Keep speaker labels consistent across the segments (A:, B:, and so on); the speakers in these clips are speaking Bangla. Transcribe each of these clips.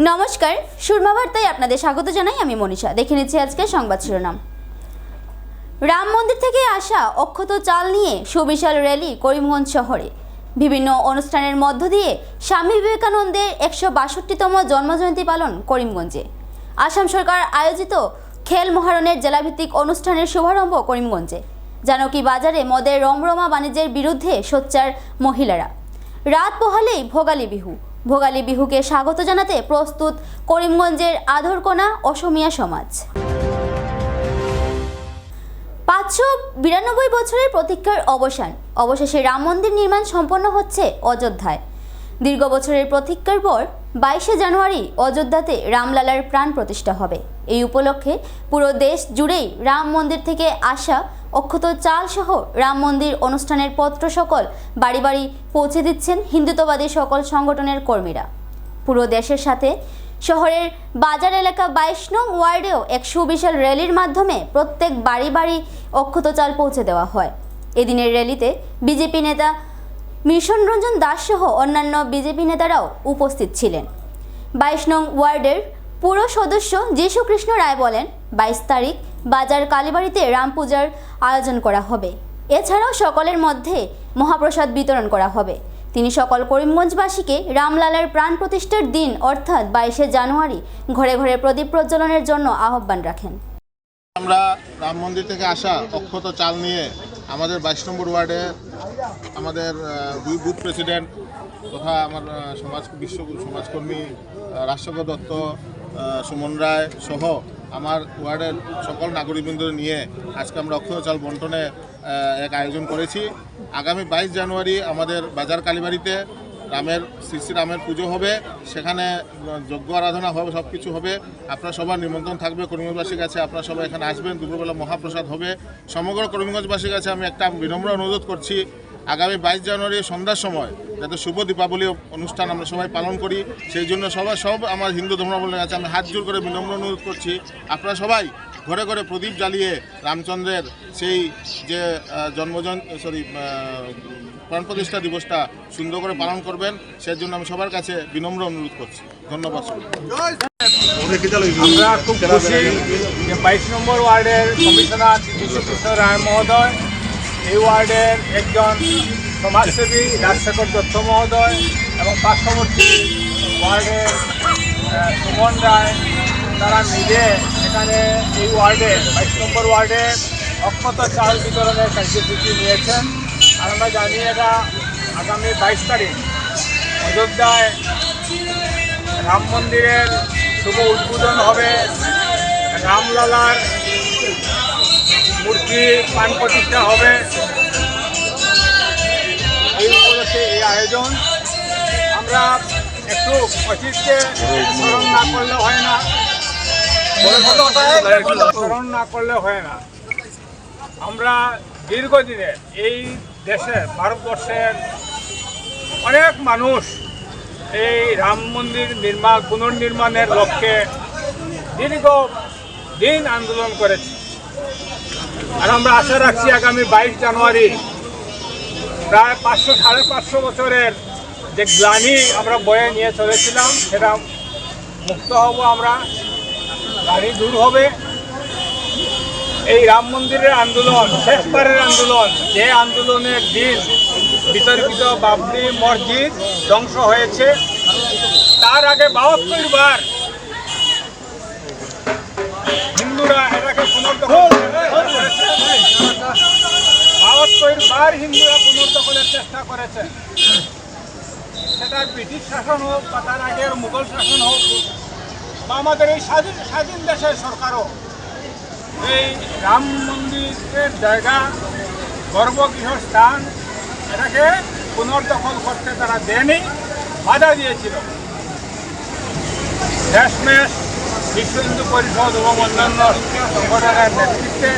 A: নমস্কার, সুরমা বার্তায় আপনাদের স্বাগত জানাই। আমি মনীষা। দেখে নিচ্ছি আজকের সংবাদ শিরোনাম। রাম মন্দির থেকে আসা অক্ষত চাল নিয়ে সুবিশাল র্যালি করিমগঞ্জ শহরে। বিভিন্ন অনুষ্ঠানের মধ্য দিয়ে স্বামী বিবেকানন্দের ১৬২তম জন্মজয়ন্তী পালন করিমগঞ্জে। আসাম সরকার আয়োজিত খেল মহারণের জেলাভিত্তিক অনুষ্ঠানের শুভারম্ভ করিমগঞ্জে। জানকী বাজারে মদের রমরমা বাণিজ্যের বিরুদ্ধে সোচ্চার মহিলারা। রাত পোহালেই ভোগালী বিহু। ভোগালী বিহুকে স্বাগত জানাতে প্রস্তুত করিমগঞ্জের আধরকোনা অসমিয়া সমাজ। ৫৯২ বছরের প্রতীক্ষার অবসান। অবশেষে রাম মন্দির নির্মাণ সম্পন্ন হচ্ছে অযোধ্যায়। দীর্ঘ বছরের প্রতীক্ষার পর ২২শে জানুয়ারি অযোধ্যাতে রামলালার প্রাণ প্রতিষ্ঠা হবে। এই উপলক্ষে পুরো দেশ জুড়েই রাম মন্দির থেকে আসা অক্ষত চাল সহ রাম মন্দির অনুষ্ঠানের পত্র সকল বাড়ি বাড়ি পৌঁছে দিচ্ছেন হিন্দুত্ববাদী সকল সংগঠনের কর্মীরা। পুরো দেশের সাথে শহরের বাজার এলাকা ২২ নং ওয়ার্ডেও এক সুবিশাল র্যালির মাধ্যমে প্রত্যেক বাড়ি বাড়ি অক্ষত চাল পৌঁছে দেওয়া হয়। এদিনের র্যালিতে বিজেপি নেতা মিশন রঞ্জন দাস সহ অন্যান্য বিজেপি নেতারাও উপস্থিত ছিলেন। ২২ নং ওয়ার্ডের পুরো সদস্য যীশু কৃষ্ণ রায় বলেন, ২২ তারিখ বাজার কালীবাড়িতে রাম পূজার আয়োজন করা হবে। এছাড়াও সকলের মধ্যে মহাপ্রসাদ বিতরণ করা হবে। তিনি সকল করিমগঞ্জবাসীকে রামলালার প্রাণ প্রতিষ্ঠার দিন অর্থাৎ ২২শে জানুয়ারি ঘরে ঘরে প্রদীপ প্রজ্বলনের জন্য আহ্বান রাখেন।
B: আমরা রাম মন্দির থেকে আসা অক্ষত চাল নিয়ে আমাদের ২২ নম্বর ওয়ার্ডে আমাদের দুই বুথ প্রেসিডেন্ট তথা আমার বিশ্ব সমাজকর্মী রাজশেখর দত্ত, সুমন রায় সহ আমার ওয়ার্ডের সকল নাগরিকবৃন্দ নিয়ে আজকে আমরা অক্ষত চাল বন্টনে এক আয়োজন করেছি। আগামী ২২ জানুয়ারি আমাদের বাজার কালীবাড়িতে শ্রী রামের পুজো হবে। সেখানে যজ্ঞ আরাধনা হবে, সব কিছু হবে। আপনারা সবার নিমন্ত্রণ থাকবে করিমগঞ্জবাসীর কাছে। আপনারা সবাই এখানে আসবেন। দুপুরবেলা মহাপ্রসাদ হবে। সমগ্র করিমগঞ্জবাসীর কাছে আমি একটা বিনম্র অনুরোধ করছি, আগামী ২২ জানুয়ারি সন্ধ্যার সময় যাতে শুভ দীপাবলি অনুষ্ঠান আমরা সবাই পালন করি, সেই জন্য সব আমার হিন্দু ধর্মাবলম্বীর কাছে আমি হাত জোর করে বিনম্র অনুরোধ করছি, আপনারা সবাই ঘরে ঘরে প্রদীপ জ্বালিয়ে রামচন্দ্রের সেই যে প্রাণ প্রতিষ্ঠা দিবসটা সুন্দর করে পালন করবেন। সেই জন্য আমি সবার কাছে বিনম্র অনুরোধ করছি। ধন্যবাদ।
C: আমরা খুব খুশি যে ২২ নম্বর ওয়ার্ডের কমিশনার যীশু কৃষ্ণ রায় মহোদয়, এই ওয়ার্ডের একজন সমাজসেবী রাজশেখর দত্ত মহোদয় এবং পার্শ্ববর্তী ওয়ার্ডের সুমন রায়, তারা মিলে এখানে এই ওয়ার্ডে ২২ নম্বর ওয়ার্ডে অক্ষত চাল বিতরণের কার্যসূচি নিয়েছেন। আর আমরা জানি এটা আগামী ২২ তারিখ অযোধ্যায় রাম মন্দিরের শুভ উদ্বোধন হবে। রামলালার মূর্তি প্রাণ প্রতিষ্ঠা হবে। এই উপলক্ষে এই আয়োজন। আমরা একটু অতীতকে স্মরণ না করলে হয় না, স্মরণ না করলে হয় না। আমরা দীর্ঘদিনে এই দেশে ভারতবর্ষের অনেক মানুষ এই রাম মন্দির পুনর্নির্মাণের লক্ষ্যে দীর্ঘদিন আন্দোলন করেছে। আর আমরা আশা রাখছি আগামী ২২ জানুয়ারি প্রায় ৫০০-৫৫০ বছরের যে গ্লানি আমরা বয়ে নিয়ে চলেছিলাম সেটা মুক্ত হব। আমরা গ্লানি দূর হবে। এই রাম মন্দিরের আন্দোলন শেষবারের আন্দোলন, যে আন্দোলনের দিন বিতর্কিত বাবরি মসজিদ ধ্বংস হয়েছে, তার আগে ৭২ বার হিন্দুরা এটাকে পুনর্দখল করেছে। ৭২ বার হিন্দুরা পুনর্দখলের চেষ্টা করেছে। সেটা ব্রিটিশ শাসন হোক বা তার আগের মুঘল শাসন হোক বা আমাদের এই স্বাধীন দেশের সরকারও এই রাম মন্দিরের জায়গা, গর্ভগৃহ স্থান, এটাকে পুনর্দখল করতে তারা দেয়নি, বাধা দিয়েছিল। শেষমেশ বিশ্ব হিন্দু পরিষদ এবং অন্যান্য সংগঠনের নেতৃত্বে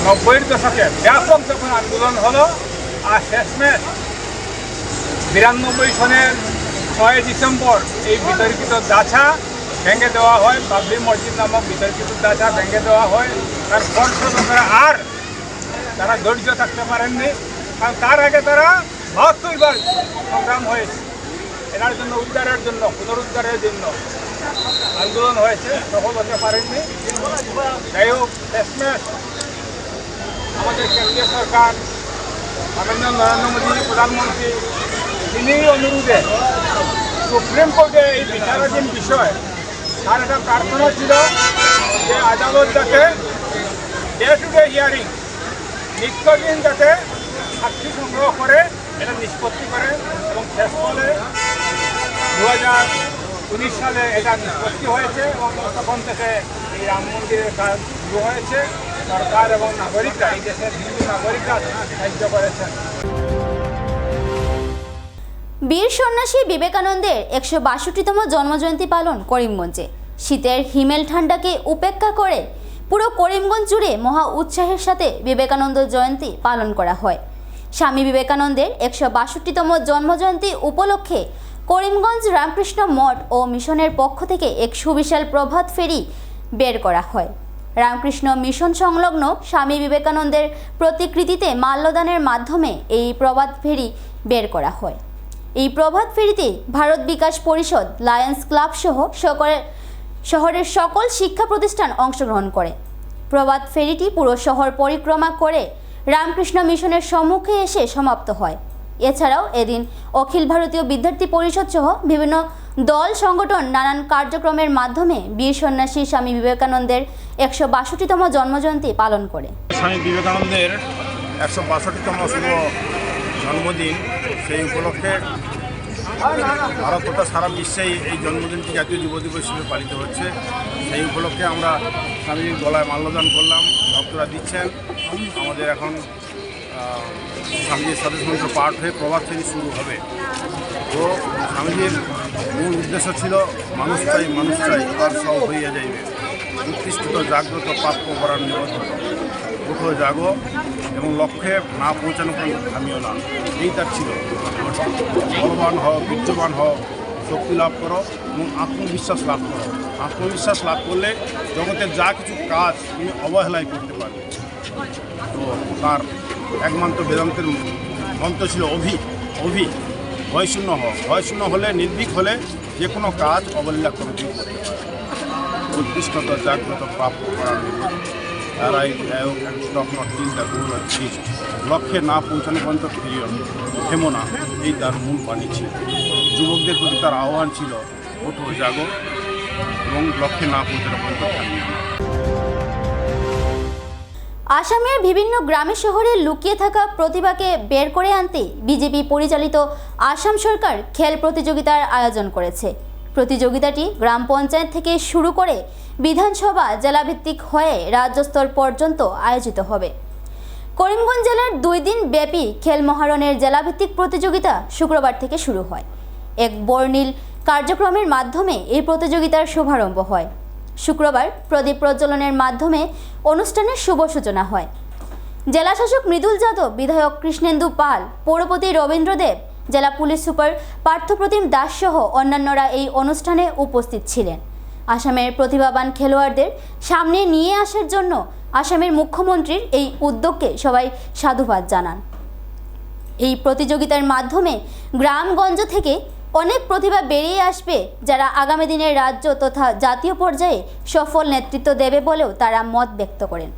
C: ৯০-এর দশকে ব্যাপক যখন আন্দোলন হলো, আর শেষমেশ ৯২ সনের ৬ ডিসেম্বর এই বিতর্কিত দাছা ভেঙে দেওয়া হয়। বাবরি মসজিদ নামক বিতর্কিত দাছা ভেঙে দেওয়া হয়। কারণ পর্যটকরা আর তারা ধৈর্য থাকতে পারেননি, কারণ তার আগে তারা ৭২ বার সংগ্রাম হয়েছে। এনার জন্য উদ্ধারের জন্য পুনরুদ্ধারের জন্য আন্দোলন হয়েছে, সফল হতে পারেননি। যাই হোক, শেষমেশ আমাদের কেন্দ্রীয় সরকার মাননীয় নরেন্দ্র মোদী প্রধানমন্ত্রী, তিনি অনুরোধে সুপ্রিম কোর্টে এই বিচারাধীন বিষয় তার একটা প্রার্থনা ছিল যে আদালত যাতে ডে টু ডে হিয়ারিং নিত্যদিন যাতে সাক্ষী সংগ্রহ করে এটা নিষ্পত্তি করে, এবং শেষ ফলে 2019 সালে এটা নিষ্পত্তি হয়েছে এবং তখন থেকে এই রাম মন্দিরের কাজ শুরু হয়েছে। সরকার এবং নাগরিকরা, এই দেশের হিন্দু নাগরিকরা সাহায্য করেছেন।
A: বীর সন্ন্যাসী বিবেকানন্দের 162তম জন্মজয়ন্তী পালন করিমগঞ্জে। শীতের হিমেল ঠান্ডাকে উপেক্ষা করে পুরো করিমগঞ্জ জুড়ে মহা উৎসাহের সাথে বিবেকানন্দ জয়ন্তী পালন করা হয়। স্বামী বিবেকানন্দের 162তম জন্মজয়ন্তী উপলক্ষে করিমগঞ্জ রামকৃষ্ণ মঠ ও মিশনের পক্ষ থেকে এক সুবিশাল প্রভাত ফেরি বের করা হয়। রামকৃষ্ণ মিশন সংলগ্ন স্বামী বিবেকানন্দের প্রতিকৃতিতে মাল্যদানের মাধ্যমে এই প্রভাত ফেরি বের করা হয়। এই প্রভাত ফেরিতে ভারত বিকাশ পরিষদ, লায়ন্স ক্লাব সহ শহরের সকল শিক্ষা প্রতিষ্ঠান অংশগ্রহণ করে। প্রভাত ফেরিটি পুরো শহর পরিক্রমা করে রামকৃষ্ণ মিশনের সম্মুখে এসে সমাপ্ত হয়। এছাড়াও এদিন অখিল ভারতীয় বিদ্যার্থী পরিষদ সহ বিভিন্ন দল সংগঠন নানান কার্যক্রমের মাধ্যমে বীর সন্ন্যাসী স্বামী বিবেকানন্দের 162তম জন্মজয়ন্তী পালন করে।
D: স্বামী বিবেকানন্দের 162তম শুভ জন্মদিন, সেই উপলক্ষে ভারত তথা সারা বিশ্বেই এই জন্মদিনটি জাতীয় যুব দিবস হিসেবে পালিত হচ্ছে। সেই উপলক্ষে আমরা স্বামীর গলায় মাল্যদান করলাম, ভক্তরা দিচ্ছেন। আমাদের এখন স্বামীজির সদস্য পাঠ হয়ে প্রভাত ফেরি শুরু হবে। তো স্বামীজির মূল উদ্দেশ্য ছিল মানুষ চাই মানুষ চাই আর সব হইয়া যাইবে, উৎকৃষ্ট জাগ্রত প্রাপ্য করার নিবদ্ধ, উঠো জাগো এবং লক্ষ্যে না পৌঁছানো পর্যন্ত থামিও না। এই তার ছিল। বলবান হও, বীর্যবান হও, শক্তি লাভ করো এবং আত্মবিশ্বাস লাভ করো। আত্মবিশ্বাস লাভ করলে জগতের যা কিছু কাজ তুমি অবহেলায় করতে পারবে। তো তার একমাত্র বেদান্তের মন্ত্র ছিল অভি ভয়শূন্য হও। ভয়শূন্য হলে, নির্ভীক হলে যে কোনো কাজ অবহেলা করে তুমি করতে পারবে। উৎকৃষ্টতা জাগ্রত প্রাপ্য করার তারাই চিন্তা গুরু লক্ষ্যে না পৌঁছানো পর্যন্ত ফিরিও থেমো না, এই তার মূল বাণী ছিল। যুবকদের প্রতি তার আহ্বান ছিল ওঠো জাগো এবং লক্ষ্যে না পৌঁছানো পর্যন্ত থামিও না।
A: আসামের বিভিন্ন গ্রামে শহরে লুকিয়ে থাকা প্রতিভাকে বের করে আনতে বিজেপি পরিচালিত আসাম সরকার খেল প্রতিযোগিতার আয়োজন করেছে। প্রতিযোগিতাটি গ্রাম পঞ্চায়েত থেকে শুরু করে বিধানসভা জেলাভিত্তিক হয়ে রাজ্য স্তর পর্যন্ত আয়োজিত হবে। করিমগঞ্জ জেলার 2 দিন ব্যাপী খেল মহারণের জেলাভিত্তিক প্রতিযোগিতা শুক্রবার থেকে শুরু হয়। এক বর্ণিল কার্যক্রমের মাধ্যমে এই প্রতিযোগিতার শুভারম্ভ হয়। শুক্রবার প্রদীপ প্রজ্বলনের মাধ্যমে অনুষ্ঠানের শুভ সূচনা হয়। জেলাশাসক মৃদুল যাদব, বিধায়ক কৃষ্ণেন্দু পাল, পৌরপতি রবীন্দ্র দেব, জেলা পুলিশ সুপার পার্থপ্রতিম দাস সহ অন্যান্যরা এই অনুষ্ঠানে উপস্থিত ছিলেন। আসামের প্রতিভাবান খেলোয়াড়দের সামনে নিয়ে আসার জন্য আসামের মুখ্যমন্ত্রীর এই উদ্যোগকে সবাই সাধুবাদ জানান। এই প্রতিযোগিতার মাধ্যমে গ্রামগঞ্জ থেকে অনেক প্রতিভা বেরিয়ে আসবে, যারা আগামী দিনের রাজ্য তথা জাতীয় পর্যায়ে সফল নেতৃত্ব দেবে বলেও তারা মত ব্যক্ত করেন।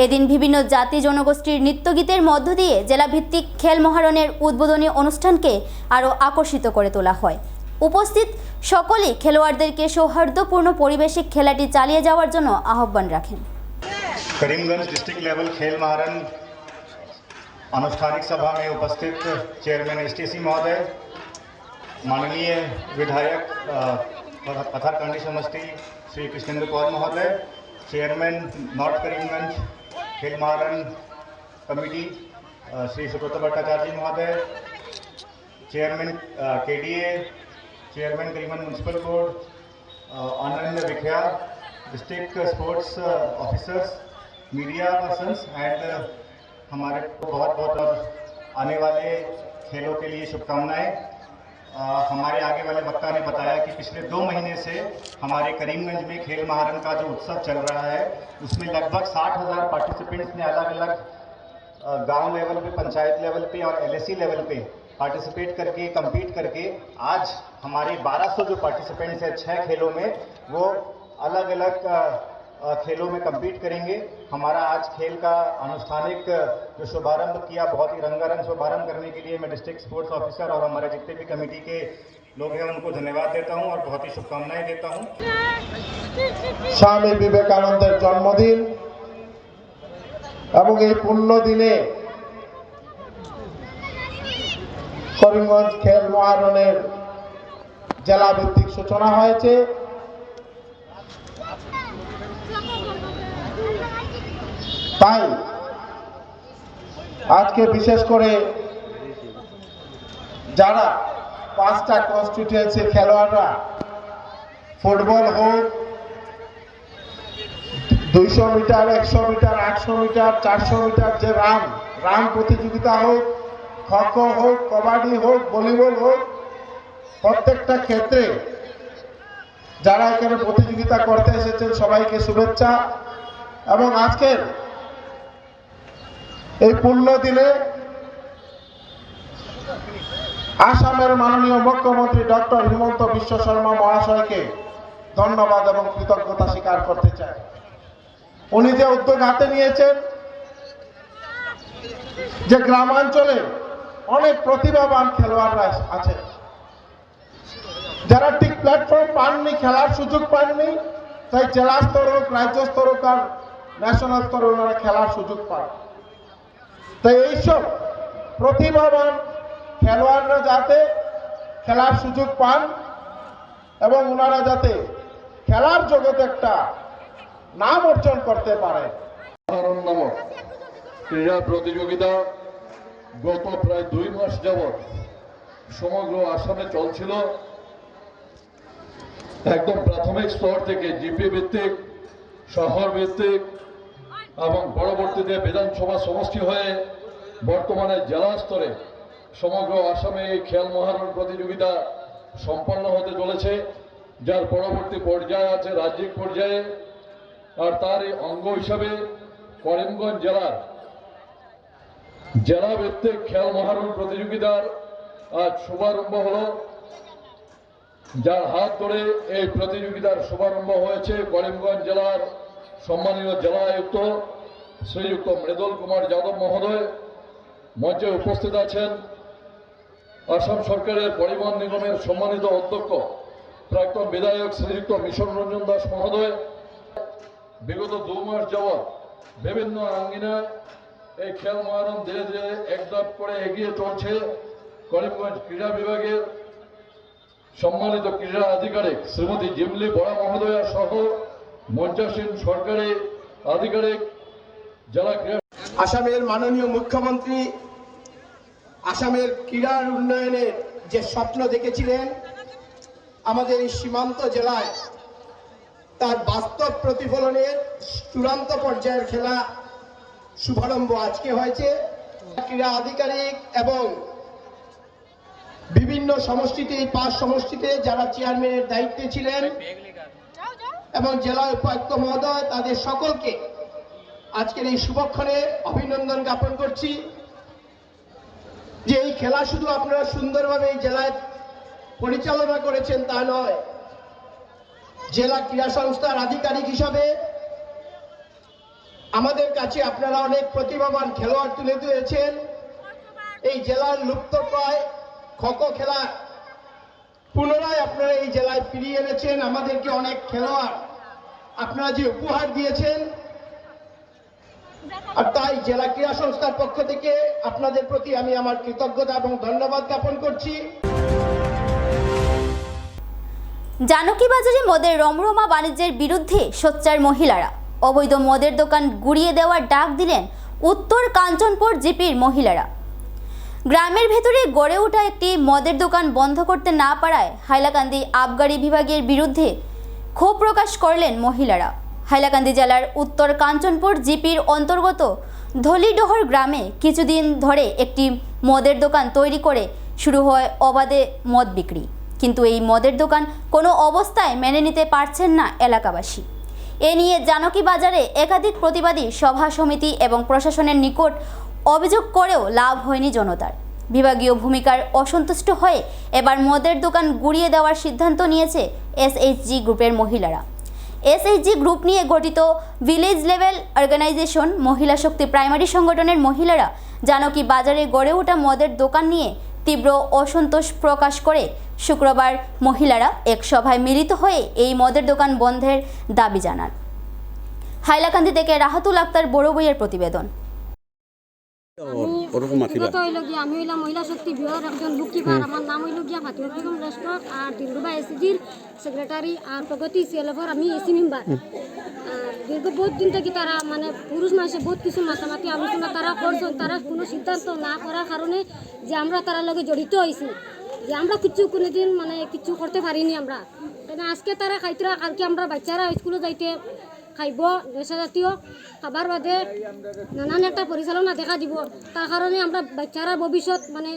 A: এদিন বিভিন্ন জাতি জনগোষ্ঠীর নৃত্যগীতের মধ্য দিয়ে জেলাভিত্তিক খেল মহারণের উদ্বোধনী অনুষ্ঠানকে আরও আকর্ষিত করে তোলা হয়। উপস্থিত সকলেই খেলোয়াড়দেরকে সৌহার্দ্যপূর্ণ পরিবেশে খেলাটি চালিয়ে যাওয়ার জন্য আহ্বান রাখেন।
E: करीमगंज डिस्ट्रिक्ट लेवल खेल महारन आनुष्ठानिक सभा में उपस्थित चेयरमैन एसटीसी महोदय, माननीय विधायक पथरकांडी समष्टि श्री कृष्णेंद्र पाल महोदय, चेयरमैन नॉर्थ करीमगंज खेल महारन कमेटी श्री सुब्रत भट्टाचार्य महोदय, chairman KDA, chairman Karimganj municipal board, Anand विख्या, district sports officers, media persons and हमारे बहुत बहुत आने वाले खेलों के लिए शुभकामनाएं। हमारे आगे वाले वक्ता ने बताया कि पिछले 2 महीने से हमारे करीमगंज में खेल महारन का जो उत्सव चल रहा है उसमें लगभग 60,000 पार्टिसिपेंट्स ने अलग अलग गांव लेवल पे, पंचायत लेवल पे और एलएसी लेवल पे पार्टिसिपेट करके compete करके आज हमारे 1200 जो पार्टिसिपेंट्स हैं 6 खेलों में वो अलग अलग खेलों में compete करेंगे। हमारा आज खेल का आनुष्ठानिक जो शुभारंभ किया, बहुत ही रंगारंग शुभारंभ करने के लिए मैं डिस्ट्रिक्ट स्पोर्ट्स ऑफिसर और हमारे जितने भी कमेटी के लोग हैं उनको धन्यवाद देता हूं और बहुत ही शुभकामनाएं देता हूं।
F: स्वामी विवेकानंदेर जन्मदिन এবং এই পুণ্য দিনে করিমগঞ্জ খেল মহারণের জেলা ভিত্তিক সূচনা হয়েছে। তাই আজকে বিশেষ করে যারা 5টা কনস্টিটিউয়েন্সির খেলোয়াড়রা ফুটবল হোক, 200 মিটার, 100 মিটার, 800 মিটার, 400 মিটার যে রান প্রতিযোগিতা হোক, খো হোক, কবাডি হোক, ভলিবল হোক, প্রত্যেকটা ক্ষেত্রে যারা এখানে প্রতিযোগিতা করতে এসেছেন সবাইকে শুভেচ্ছা। এবং আজকের এই পুণ্য দিনে আসামের মাননীয় মুখ্যমন্ত্রী ডক্টর হিমন্ত বিশ্ব শর্মা মহাশয়কে ধন্যবাদ এবং কৃতজ্ঞতা স্বীকার করতে চাই। উনি যে উদ্যোগ হাতে নিয়েছেন যে গ্রামাঞ্চলে অনেক প্রতিভাবান খেলোয়াড়রা আছে যারা ঠিক প্ল্যাটফর্ম পাননি, খেলার সুযোগ পাননি, তাই জেলা স্তর হোক, রাজ্য স্তর হোক আর ন্যাশনাল স্তরে ওনারা খেলার সুযোগ পান। তাই এইসব প্রতিভাবান খেলোয়াড়রা যাতে খেলার সুযোগ পান এবং ওনারা যাতে খেলার জগতে একটা নাম অর্জন করতে পারে।
G: মহারণ নামক ক্রীড়া প্রতিযোগিতা গত প্রায় 2 মাস যাবৎ সমগ্র আসামে চলছিল। একদম প্রাথমিক স্তর থেকে জিপি ভিত্তিক, শহর ভিত্তিক এবং পরবর্তীতে বিধানসভা সমষ্টি হয়ে বর্তমানে জেলা স্তরে সমগ্র আসামে এই খেল মহারণ প্রতিযোগিতা সম্পন্ন হতে চলেছে, যার পরবর্তী পর্যায়ে আছে রাজ্যিক পর্যায়ে। আর তার এই অঙ্গ হিসাবে করিমগঞ্জ জেলার জেলা ভিত্তিক খেল মহারণ প্রতিযোগিতার আজ শুভারম্ভ হল, যার হাত ধরে এই প্রতিযোগিতার শুভারম্ভ হয়েছে করিমগঞ্জ জেলার সম্মানীয় জেলা আয়ুক্ত শ্রীযুক্ত মৃদুল কুমার যাদব মহোদয়। মঞ্চে উপস্থিত আছেন আসাম সরকারের পরিবহন নিগমের সম্মানিত অধ্যক্ষ প্রাক্তন বিধায়ক শ্রীযুক্ত মিশন রঞ্জন দাস মহোদয়। বিগত 2 মাস যাবৎ বিভিন্ন আঙ্গিনায় এই খেল মহারণ ধীরে ধীরে এক ধাপ করে এগিয়ে চলছে। করিমগঞ্জ ক্রীড়া বিভাগের সম্মানিত ক্রীড়া আধিকারিক শ্রীমতী জিমলি বড়া মহোদয়া সহ মঞ্চাসীন সরকারি আধিকারিক, জেলা ক্রীড়া
F: আসামের মাননীয় মুখ্যমন্ত্রী আসামের ক্রীড়ার উন্নয়নের যে স্বপ্ন দেখেছিলেন আমাদের এই সীমান্ত জেলায়, তার বাস্তব প্রতিফলনের চূড়ান্ত পর্যায়ের খেলা শুভারম্ভ আজকে হয়েছে। ক্রীড়া আধিকারিক এবং বিভিন্ন সমষ্টিতে, এই 5 সমষ্টিতে যারা চেয়ারম্যানের দায়িত্বে ছিলেন এবং জেলা উপায়ুক্ত মহোদয়, তাদের সকলকে আজকের এই শুভক্ষণে অভিনন্দন জ্ঞাপন করছি যে এই খেলা শুধু আপনারা সুন্দরভাবে এই জেলায় পরিচালনা করেছেন তা নয়, জেলা ক্রীড়া সংস্থার আধিকারিক হিসাবে আমাদের কাছে আপনারা অনেক প্রতিভাবান খেলোয়াড় তুলে দিয়েছেন। এই জেলার লুপ্তপ্রায় খো খেলা পুনরায় আপনারা এই জেলায় ফিরিয়ে এনেছেন। আমাদেরকে অনেক খেলোয়াড় আপনারা যে উপহার দিয়েছেন, আর তাই জেলা ক্রীড়া সংস্থার পক্ষ থেকে আপনাদের প্রতি আমি আমার কৃতজ্ঞতা এবং ধন্যবাদ জ্ঞাপন করছি।
A: জানকী বাজারে মদের রমরমা বাণিজ্যের বিরুদ্ধে সোচ্চার মহিলারা। অবৈধ মদের দোকান গুড়িয়ে দেওয়ার ডাক দিলেন উত্তর কাঞ্চনপুর জিপির মহিলারা। গ্রামের ভেতরে গড়ে ওঠা একটি মদের দোকান বন্ধ করতে না পারায় হাইলাকান্দি আবগারি বিভাগের বিরুদ্ধে ক্ষোভ প্রকাশ করলেন মহিলারা। হাইলাকান্দি জেলার উত্তর কাঞ্চনপুর জিপির অন্তর্গত ধলিডোহর গ্রামে কিছুদিন ধরে একটি মদের দোকান তৈরি করে শুরু হয় অবাধে মদ বিক্রি। কিন্তু এই মদের দোকান কোনো অবস্থায় মেনে নিতে পারছেন না এলাকাবাসী। এ নিয়ে জানকী বাজারে একাধিক প্রতিবাদী সভা সমিতি এবং প্রশাসনের নিকট অভিযোগ করেও লাভ হয়নি জনতার। বিভাগীয় ভূমিকার অসন্তুষ্ট হয়ে এবার মদের দোকান গুড়িয়ে দেওয়ার সিদ্ধান্ত নিয়েছে এসএইচজি গ্রুপের মহিলারা। এসএইচজি গ্রুপ নিয়ে গঠিত ভিলেজ লেভেল অর্গানাইজেশন মহিলা শক্তি প্রাইমারি সংগঠনের মহিলারা জানকী বাজারে গড়ে ওঠা মদের দোকান নিয়ে তীব্র অসন্তোষ প্রকাশ করে শুক্রবার মহিলারা এক সভায় মিলিত হয়ে এই মদের দোকান বন্ধের দাবি জানান। হাইলাকান্দি থেকে রাহাতুল আক্তার বড় বইয়ের প্রতিবেদন।
H: আমি হইলাম মহিলা শক্তি বিভাগের একজন বুককিপার। আমার নাম হইল গিয়া ফাতিমা বেগম রেস্টুরেন্ট আর দিলরুবা এসজির সেক্রেটারি আর প্রগতি সিএলএফর আমি এসি মেম্বার। দীর্ঘ বহুত দিন থেকে তারা মানে পুরুষ মানুষের বহুত কিছু মাতামাতি আলোচনা তারা করছেন, তারা কোনো সিদ্ধান্ত না করার কারণে যে আমরা তারা লগে জড়িত হয়েছি, যে আমরা কিছু কোনোদিন মানে কিছু করতে পারিনি আমরা। আজকে তারা খাইতরা, কালকে আমরা বাচ্চারা স্কুলে যাইতে খাইব নেশা জাতীয় খাবার বাদে নানান একটা পরিচালনা দেখা দিব। তার কারণে আমরা বাচ্চারা ভবিষ্যৎ মানে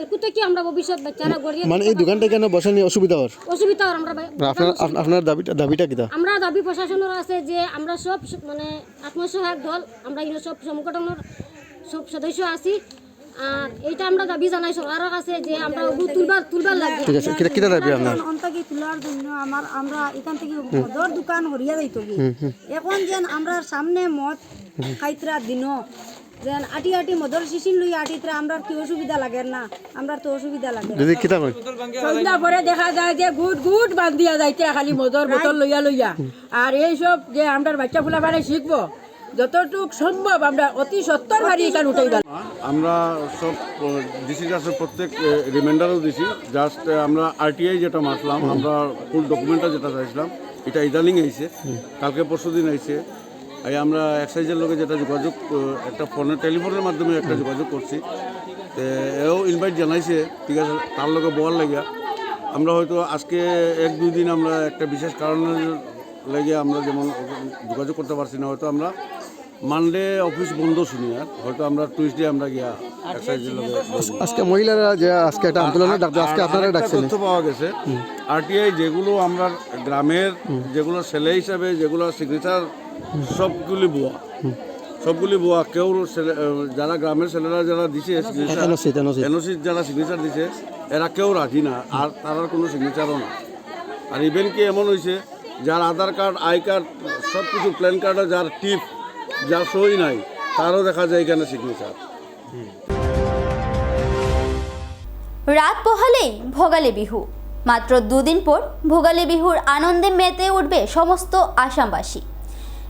H: একটু থেকে আমরা ভবিষ্যৎ বাচ্চারা গড়িয়ে
I: মানে এই দোকানটা কেন বসানি অসুবিধা হওয়ার
H: আমরা
I: আপনার দাবিটা কিটা?
H: আমরা দাবি প্রশাসনের আছে যে আমরা সব মানে আত্মসহায়ক দল, আমরা সব সংগঠনের সব সদস্য আছি। আর এইটা আমরা দাবি জানাই সরকারের কাছে যে আমরা তুলবার লাগবে।
I: ঠিক আছে, কিটা দাবি আপনার?
J: অন্তকে তোলার জন্য আমরা এখান থেকে মদর দোকান হরিয়া যাইতো। এখন যেন আমরা সামনে মদ খাইতরা দিন যেন আটি আটি মদর শিশিন লইয়া আটিতরা আমরা কি অসুবিধা লাগে না, আমরা তো অসুবিধা লাগে
I: দিদি কিটা কই?
J: সন্ধ্যা পরে দেখা যায় যে গুট বান্ধিয়া যাইতে খালি মদর বোতল লইয়া আর এইসব যে আমরা বাচ্চা ফুলা মানে শিখবো যতটুক সম্ভব আমরা অতি সত্তর ভারী এখানে উঠাই গেল।
D: আমরা সব ডিসির কাছে প্রত্যেক রিমাইন্ডারও দিছি। জাস্ট আমরা আরটিআই যেটা মারলাম, আমরা ফুল ডকুমেন্টটা যেটা চাইছিলাম এটা ইদানিং আইছে, কালকে পরশু দিন আইছে। এই আমরা এক্সাইজের লোকে যেটা যোগাযোগ একটা ফোনের টেলিফোনের মাধ্যমে একটা যোগাযোগ করছি, এও ইনভাইট জানাইছে, ঠিক আছে, তার লোকে বলার লাগিয়া আমরা হয়তো আজকে 1-2 দিন আমরা একটা বিশেষ কারণের লাগে আমরা যেমন যোগাযোগ করতে পারছি না, হয়তো আমরা মানডে অফিস বন্ধ শুনি, আর হয়তো আমরা টুইসডে আমরা গিয়া এক্সাইজের লোকে
I: আজকে মহিলারা যে আজকে একটা আন্দোলনে ডাকছে, আজকে আপনারা ডাকছেন।
D: তথ্য পাওয়া গেছে আরটিআই যেগুলো আমরা গ্রামের যেগুলো ছেলে হিসাবে যেগুলো সিগনেচার সবগুলি বুয়া, কেউ যারা গ্রামের ছেলেরা যারা দিছে এনওসি যারা সিগনেচার দিছে এরা কেউ রাজি না, আর তার কোনো সিগনেচারও না। আর ইভেন কি এমন হয়েছে যার আধার কার্ড, আই কার্ড, সব কিছু প্ল্যান কার্ডে যার টিপ, যার সই নাই, তারও দেখা যায় এখানে সিগনেচার।
A: রাত পোহালেই ভোগালী বিহু। মাত্র 2 দিন পর ভোগালী বিহুর আনন্দে মেতে উঠবে সমস্ত আসামবাসী।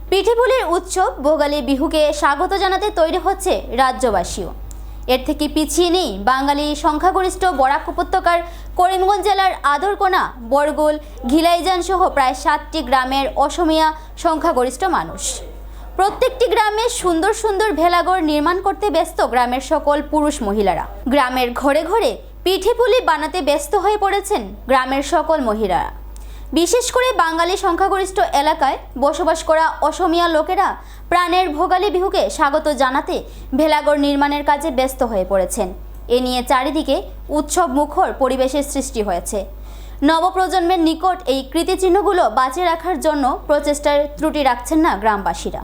A: পিঠেপুলির উৎসব ভোগালী বিহুকে স্বাগত জানাতে তৈরি হচ্ছে রাজ্যবাসীও। এর থেকে পিছিয়ে নেই বাঙালি সংখ্যাগরিষ্ঠ বরাক উপত্যকার করিমগঞ্জ জেলার আদরকোনা, বরগুল, ঘিলাইজান সহ প্রায় 7টি গ্রামের অসমিয়া সংখ্যাগরিষ্ঠ মানুষ। প্রত্যেকটি গ্রামে সুন্দর সুন্দর ভেলাঘর নির্মাণ করতে ব্যস্ত গ্রামের সকল পুরুষ মহিলারা। গ্রামের ঘরে ঘরে পিঠেপুলি বানাতে ব্যস্ত হয়ে পড়েছেন গ্রামের সকল মহিলারা। বিশেষ করে বাঙালি সংখ্যাগরিষ্ঠ এলাকায় বসবাস করা অসমিয়া লোকেরা প্রাণের ভোগালী বিহুকে স্বাগত জানাতে ভেলাঘর নির্মাণের কাজে ব্যস্ত হয়ে পড়েছেন। এ নিয়ে চারিদিকে উৎসব মুখর পরিবেশের সৃষ্টি হয়েছে। নবপ্রজন্মের নিকট এই কৃতিচিহ্নগুলো বাঁচিয়ে রাখার জন্য প্রচেষ্টার ত্রুটি রাখছেন না গ্রামবাসীরা।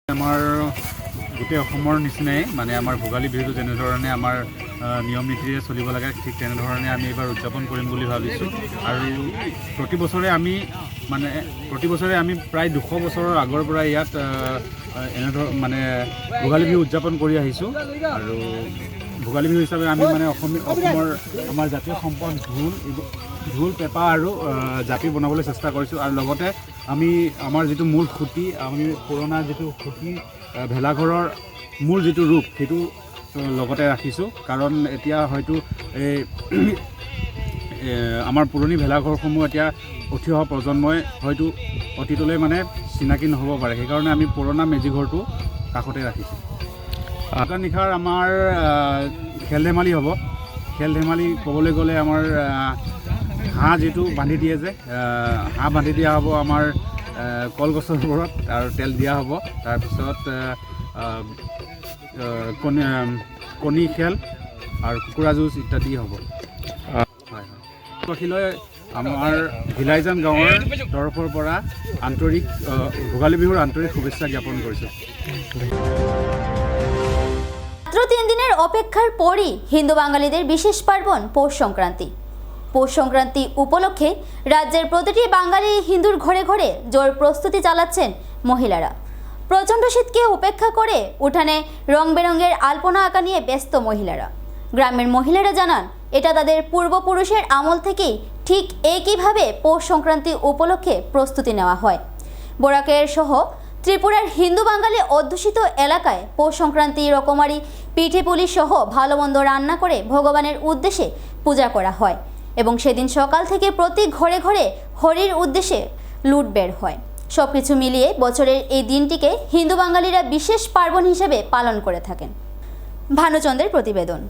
K: আমাৰ গোটেই অসমৰ নিচিনাই মানে আমাৰ ভোগালী বিহুটো যেনেধৰণে আমাৰ নিয়ম নীতিৰে চলিব লাগে ঠিক তেনেধৰণে আমি এইবাৰ উদযাপন কৰিম বুলি ভাবিছোঁ। আৰু প্ৰতি বছৰে আমি প্ৰায় 200 বছৰৰ আগৰ পৰা ইয়াত মানে ভোগালী বিহু উদযাপন কৰি আহিছোঁ। আৰু ভোগালী বিহু হিচাপে আমি মানে অসমৰ আমাৰ জাতীয় সম্পদ ঢোল, পেঁপা আৰু জাপি বনাবলৈ চেষ্টা কৰিছোঁ। আৰু লগতে আমি আমাৰ যিটো মূল খুঁটি, আমি পুৰণা যিটো খুঁটি ভেলাঘৰৰ মূল যিটো ৰূপ সেইটো লগতে ৰাখিছোঁ। কাৰণ এতিয়া হয়তো এই আমাৰ পুৰণি ভেলাঘৰসমূহ এতিয়া উঠি অহা প্ৰজন্মই হয়তো অতীতলৈ মানে চিনাকি নহ'ব পাৰে, সেইকাৰণে আমি পুৰণা মেজিঘৰটো কাষতে ৰাখিছোঁ। আটা নিশাৰ আমাৰ খেল ধেমালি হ'ব। খেল ধেমালি ক'বলৈ গ'লে আমাৰ হাঁহ যিটো বান্ধি দিয়ে যে হাঁহ বান্ধি দিয়া হ'ব আমাৰ কলগছৰ ওপৰত, আৰু তেল দিয়া হ'ব। তাৰপিছত কণী খেল আৰু কুকুৰা যুঁজ ইত্যাদি হ'ব। হয়, আমাৰ ঘিলাইজান গাঁৱৰ তৰফৰ পৰা আন্তৰিক ভোগালী বিহুৰ আন্তৰিক শুভেচ্ছা জ্ঞাপন কৰিছোঁ।
A: মাত্র 3 দিনের অপেক্ষার পরই হিন্দু বাঙালিদের বিশেষ পার্বণ পৌষ সংক্রান্তি। পৌষ সংক্রান্তি উপলক্ষে রাজ্যের প্রতিটি বাঙালি হিন্দুর ঘরে ঘরে জোর প্রস্তুতি চালাচ্ছেন মহিলারা। প্রচণ্ড শীতকে উপেক্ষা করে উঠানে রং বেরঙের আলপনা আঁকা নিয়ে ব্যস্ত মহিলারা। গ্রামের মহিলারা জানান, এটা তাদের পূর্বপুরুষের আমল থেকেই ঠিক একইভাবে পৌষ সংক্রান্তি উপলক্ষে প্রস্তুতি নেওয়া হয়। বোরাকের সহ ত্রিপুরার হিন্দু বাঙালি অধ্যুষিত এলাকায় পৌষ সংক্রান্তি রকমারি পিঠে পুলি সহ ভালো মন্দ রান্না করে ভগবানের উদ্দেশ্যে পূজা করা হয় এবং সেদিন সকাল থেকে প্রতি ঘরে ঘরে হরির উদ্দেশ্যে লুট বের হয়। সব কিছু মিলিয়ে বছরের এই দিনটিকে হিন্দু বাঙালিরা বিশেষ পার্বণ হিসেবে পালন করে থাকেন। ভানুচন্দ্রের প্রতিবেদন।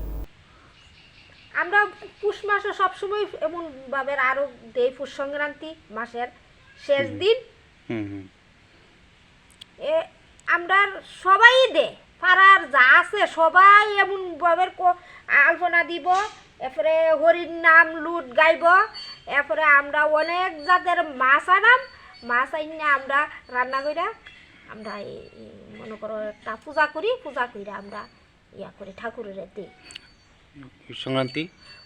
L: আমরা পুষ মাসে সবসময় এমনভাবে আরও দেই, পুষ সংক্রান্তি মাসের শেষ দিন আমরা সবাই দে পাড়ার যা আছে সবাই এমনভাবে আলপনা দিব, এরপরে হরির নাম লুট গাইব, এরপরে আমরা অনেক জাতের মাছ আনাম, মাছ আইনে আমরা রান্না কইরা আমরা মনে করো একটা পূজা করি, পূজা কইরা আমরা ইয়া করি ঠাকুরের দিই।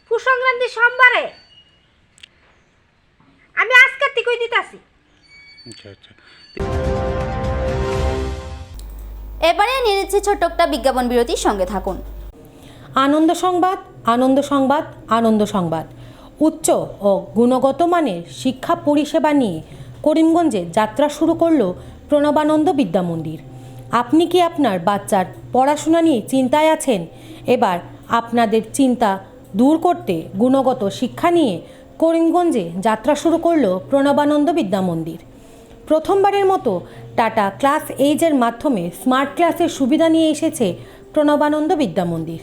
L: পুষ সংক্রান্তি সোমবারে আমি আজকের থেকেই দিতেছি।
A: এবারে নিয়ে নিচ্ছি ছোট্ট একটা বিজ্ঞাপন বিরতির সঙ্গে থাকুন।
M: আনন্দ সংবাদ, আনন্দ সংবাদ, আনন্দ সংবাদ। উচ্চ ও গুণগত মানের শিক্ষা পরিষেবা নিয়ে করিমগঞ্জে যাত্রা শুরু করল প্রণবানন্দ বিদ্যা মন্দির। আপনি কি আপনার বাচ্চার পড়াশোনা নিয়ে চিন্তায় আছেন? এবার আপনাদের চিন্তা দূর করতে গুণগত শিক্ষা নিয়ে করিমগঞ্জে যাত্রা শুরু করল প্রণবানন্দ বিদ্যা মন্দির। প্রথমবারের মতো টাটা ক্লাস এইজের মাধ্যমে স্মার্ট ক্লাসের সুবিধা নিয়ে এসেছে প্রণবানন্দ বিদ্যা মন্দির।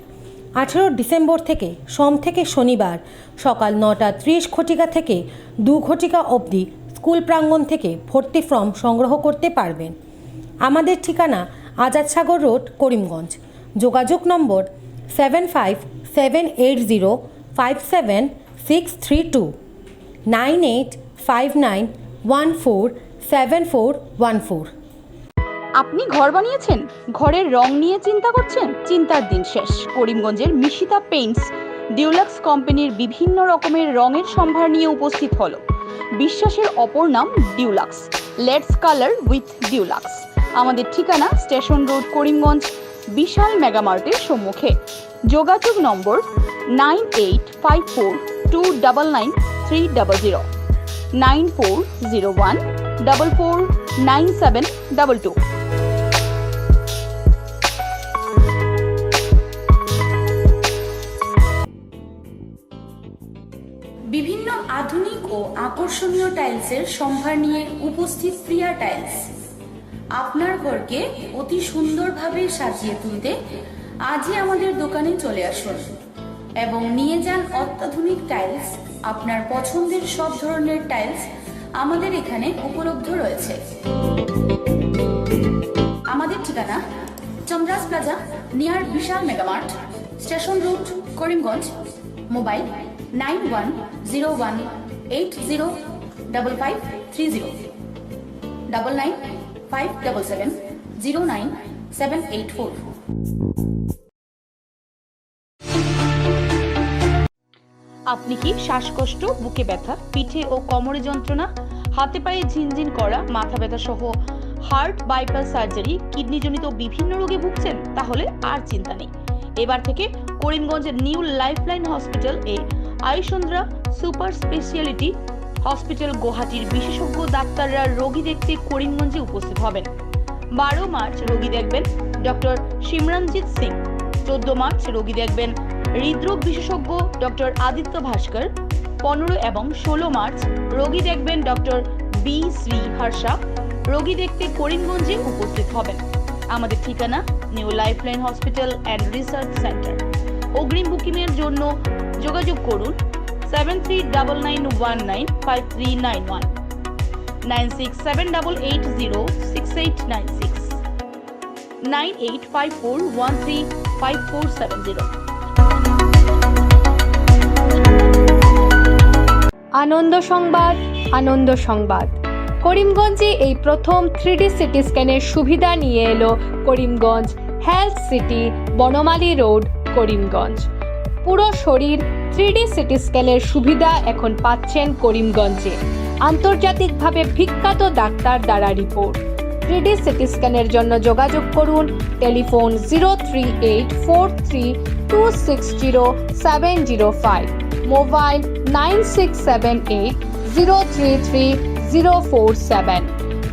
M: 18 ডিসেম্বর থেকে সোম থেকে শনিবার সকাল 9:30 ঘটিকা থেকে 2 ঘটিকা অবধি স্কুল প্রাঙ্গণ থেকে ভর্তি ফর্ম সংগ্রহ করতে পারবেন। আমাদের ঠিকানা আজাদ সাগর রোড, করিমগঞ্জ। যোগাযোগ নম্বর 7570576632 9859147414।
N: আপনি ঘর বানিয়েছেন, ঘরের রং নিয়ে চিন্তা করছেন? চিন্তার দিন শেষ। করিমগঞ্জের মিশিতা পেইন্টস ডিউলাক্স কোম্পানির বিভিন্ন রকমের রঙের সম্ভার নিয়ে উপস্থিত হলো। বিশ্বাসের অপর নাম deluxe. Let's colour with deluxe. আমাদের ঠিকানা স্টেশন রোড, করিমগঞ্জ, বিশাল মেগামার্টের সম্মুখে। যোগাযোগ নম্বর 9854299300 9401449722।
O: বিভিন্ন আধুনিক ও আকর্ষণীয় টাইলসের সম্ভার নিয়ে উপস্থিত প্রিয়া টাইলস। আপনার ঘরকে অতি সুন্দরভাবে সাজিয়ে তুলতে আজই আমাদের দোকানে চলে আসুন এবং নিয়ে যান অত্যাধুনিক টাইলস। আপনার পছন্দের সব ধরনের টাইলস আমাদের এখানে উপলব্ধ রয়েছে। আমাদের ঠিকানা Chandras Plaza, near Vishal Mega Mart, Station Road, Karimganj. Mobile 9101805530 9957709784।
N: আপনি কি শ্বাসকষ্ট, বুকে ব্যথা, পিঠে ও কোমরে যন্ত্রণা, হাতে পায়ে ঝিনঝিন করা, মাথা ব্যথা সহ হার্ট বাইপাস সার্জারি, কিডনিজনিত বিভিন্ন রোগে ভুগছেন? তাহলে আর চিন্তা নেই। এবার থেকে করিমগঞ্জের নিউ লাইফলাইন হসপিটাল এ আয়ুষন্দ্রা সুপার স্পেশালিটি হসপিটাল গুয়াহাটির বিশেষজ্ঞ ডাক্তাররা রোগী দেখতে করিমগঞ্জে উপস্থিত হবেন। 12 মার্চ রোগী দেখবেন ডক্টর সিমরনজিৎ সিং। 14 মার্চ রোগী দেখবেন হৃদরোগ বিশেষজ্ঞ ডক্টর আদিত্য ভাস্কর। 15 এবং 16 মার্চ রোগী দেখবেন ডক্টর বি শ্রী হর্ষা। রোগী দেখতে করিমগঞ্জে উপস্থিত হবেন। আমাদের ঠিকানা new lifeline hospital and research centre. অগ্রিম বুকিংয়ের জন্য যোগাযোগ করুন 7399195391 9678806896 9854135470।
P: আনন্দ সংবাদ, আনন্দ সংবাদ। করিমগঞ্জে এই প্রথম 3D সিটি স্ক্যানের সুবিধা নিয়ে এলো Karimganj Health City, Banamali Road, Karimganj. পুরো শরীর 3D সিটি স্ক্যানের সুবিধা এখন পাচ্ছেন করিমগঞ্জে। আন্তর্জাতিকভাবে বিখ্যাত ডাক্তার দ্বারা রিপোর্ট। 3D সিটি স্ক্যানের জন্য যোগাযোগ করুন telephone 03843260705, mobile 9678033047।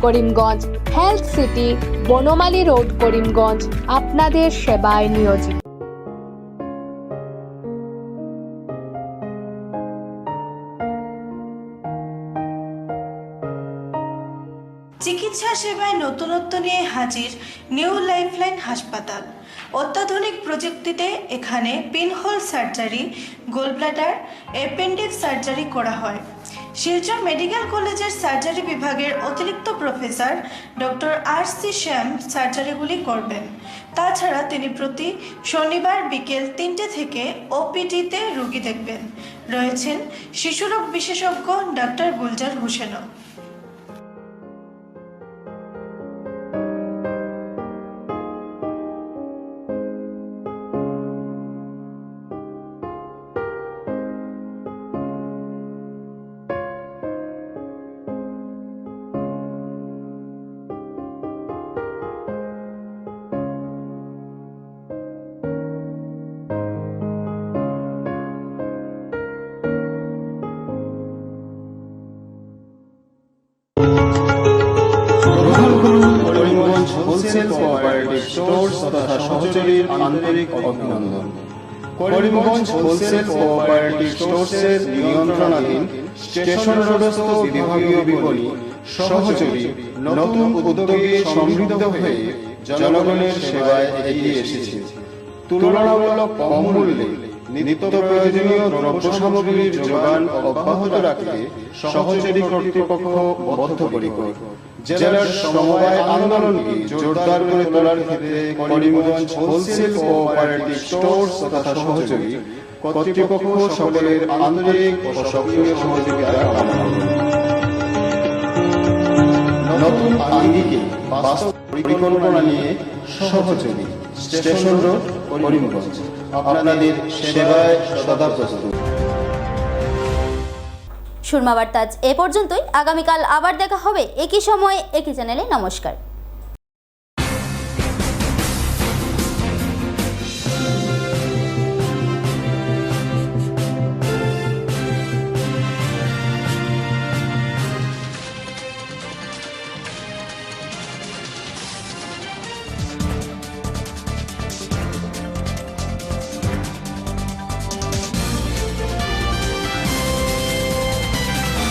P: Karimganj Health City, Banamali Road, Karimganj আপনাদের সেবায় নিয়োজিত।
Q: চিকিৎসা সেবায় নতুনত্ব নিয়ে হাজির নিউ লাইফলাইন হাসপাতাল। অত্যাধুনিক প্রযুক্তিতে এখানে pinhole surgery, gallbladder, appendix surgery করা হয়। শিলচর মেডিকেল কলেজের সার্জারি বিভাগের অতিরিক্ত প্রফেসর ডক্টর RC শ্যাম সার্জারিগুলি করবেন। তাছাড়া তিনি প্রতি শনিবার বিকেল 3টে থেকে OPD-তে রোগী দেখবেন। রয়েছেন শিশুরোগ বিশেষজ্ঞ ডক্টর গুলজার হোসেনও।
R: করিমগঞ্জ হোলসেল কোঅপারেটিভ স্টোর্স তথা সহযোগীর আন্তরিক অভিনন্দন। করিমগঞ্জ হোলসেল কোঅপারেটিভ স্টোর্সের নিয়ন্ত্রণাধীন স্টেশন রোডস্থ বিভাগীয় বিপণী সহযোগী নতুন উদ্যোগে সমৃদ্ধ হয়ে জনগণের সেবায় এগিয়ে এসেছে। তুলনামূলক কম মূল্যে নিত্য প্রয়োজনীয় দ্রব্য সামগ্রীর যোগান অব্যাহত রাখতে সহযোগী কর্তৃপক্ষ বদ্ধপরিকর। জেলার সমবায় আন্দোলনকে জোরদার করে তোলার ক্ষেত্রে করিমগঞ্জ হোলসেল কোঅপারেটিভ স্টোর্স তথা সহযোগী কর্তৃপক্ষ সকলের আন্তরিক ও সক্রিয় সহযোগিতা কামনা করে। নতুন আঙ্গিকে বাস্তব পরিকল্পনা নিয়ে সহযোগী স্টেশন রোড, করিমগঞ্জ আপনাদের সেবায় সদা প্রস্তুত।
A: সুরমা বার্তা আজ এ পর্যন্তই। আগামীকাল আবার দেখা হবে একই সময়ে একই চ্যানেলে। নমস্কার।